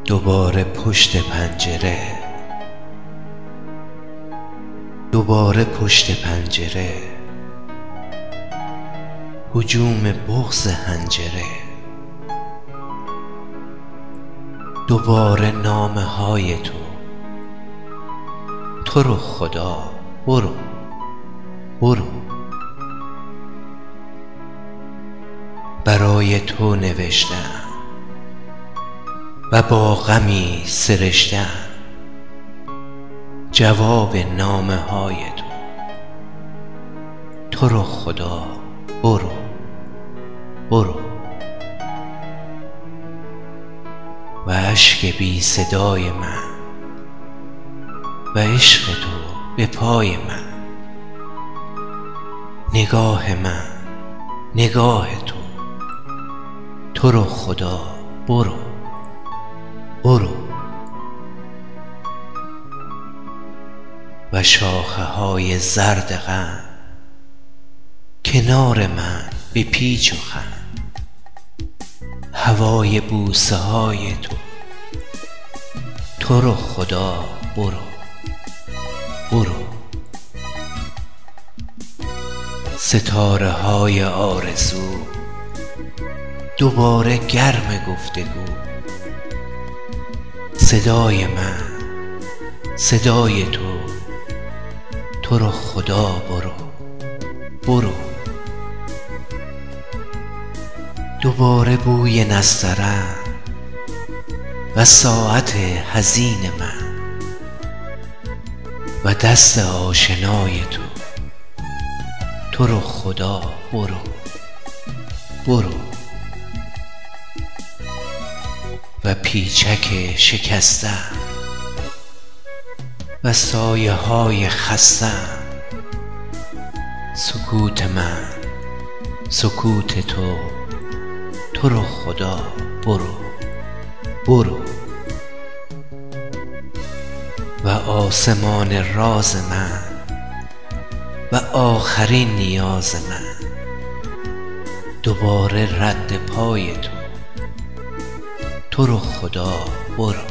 دوباره پشت پنجره، دوباره پشت پنجره، هجوم بغض حنجره، دوباره نامه های تو رو خدا برو برو. برای تو نوشتم و با غمی سرشتم جواب نامه های تو رو خدا برو برو. و اشک بی صدای من و عشق تو به پای من، نگاه من نگاه تو رو خدا برو برو. و شاخه های زرد غم کنار من به پیچ و خم، هوای بوسه های تو رو خدا برو برو. ستاره های آرزو دوباره گرم گفتگو، صدای من صدای تو رو خدا برو برو. دوباره بوی نسترن و ساعت حزین من و دست آشنای تو رو خدا برو برو. و پیچک شکستم و سایه های خستم، سکوت من سکوت تو رو خدا برو برو. و آسمان راز من و آخرین نیاز من، دوباره رد پای تو رو خدا برو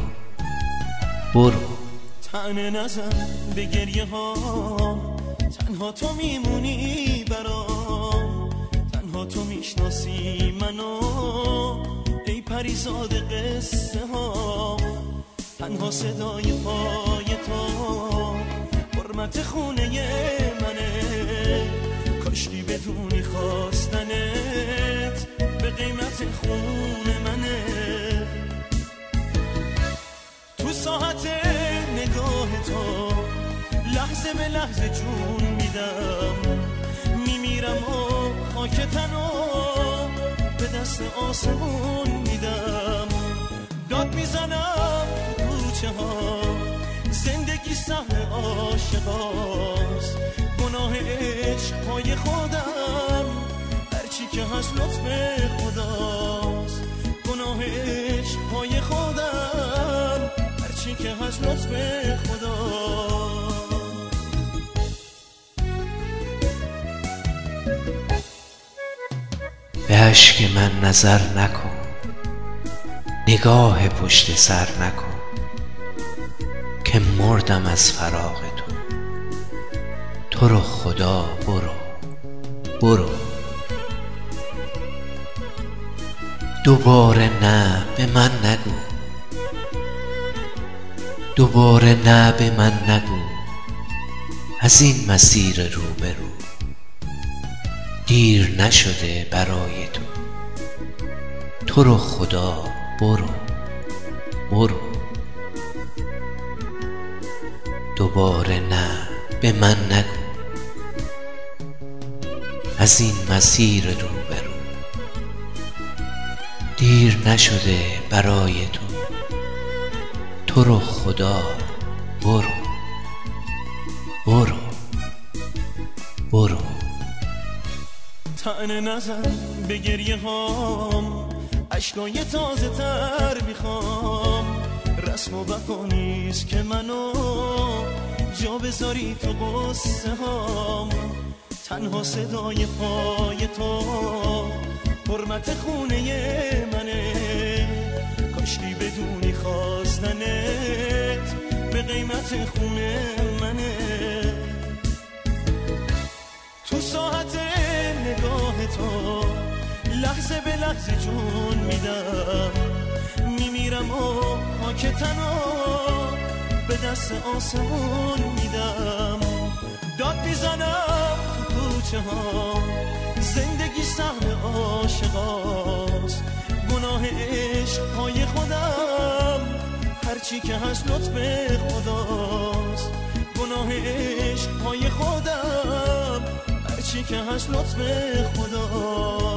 برو. طعنه نزن به گریه ها، تنها تو میمونی برام، تنها تو میشناسی منو ای پریزاد قصه ها، تنها صدای پای تو حرمت خونه منه، کاشکی بدونی خواستنت به قیمت خون منه. تو ساعت نگاه تو لحظه به لحظه جون میدم، میمیرم و خاک تنو به دست آسمون میدم. داد میزنم تو کوچه ها، زندگی سهم عاشقاست، گناه عشق پای خودم، هرچی که هست لطف خداست، گناه عشق پای خودم، هرچی که هست لطف خدا. به اشک من نظر نکن، نگاه پشت سر نکن، که مردم از فراق تو رو خدا برو برو. دوباره نه به من نگو، دوباره نه به من نگو، از این مسیر روبرو دیر نشده برای تو رو خدا برو برو. دوباره نه به من نگو، از این مسیر روبرو دیر نشده برای تو رو خدا برو برو برو. طعنه نزن به گریه هام، اشکای تازه تر میخوام، رسم و وفا نیست که منو جا بذاری تو قصه هام، تنها صدای پای تو حرمت خونه منه، کاشکی بدونی خواستنت به قیمت خونه منه. تو ساعت نگاه تو لحظه به لحظه جون میدم، میمیرم و خاک تنو به دست آسمون میدم. داد میزنم تو کوچه ها زندگی سهم عاشقاست، گناه عشق پای خودم هرچی که هست لطف خداست. گناه عشق پای خودم هرچی که هست لطف خداست.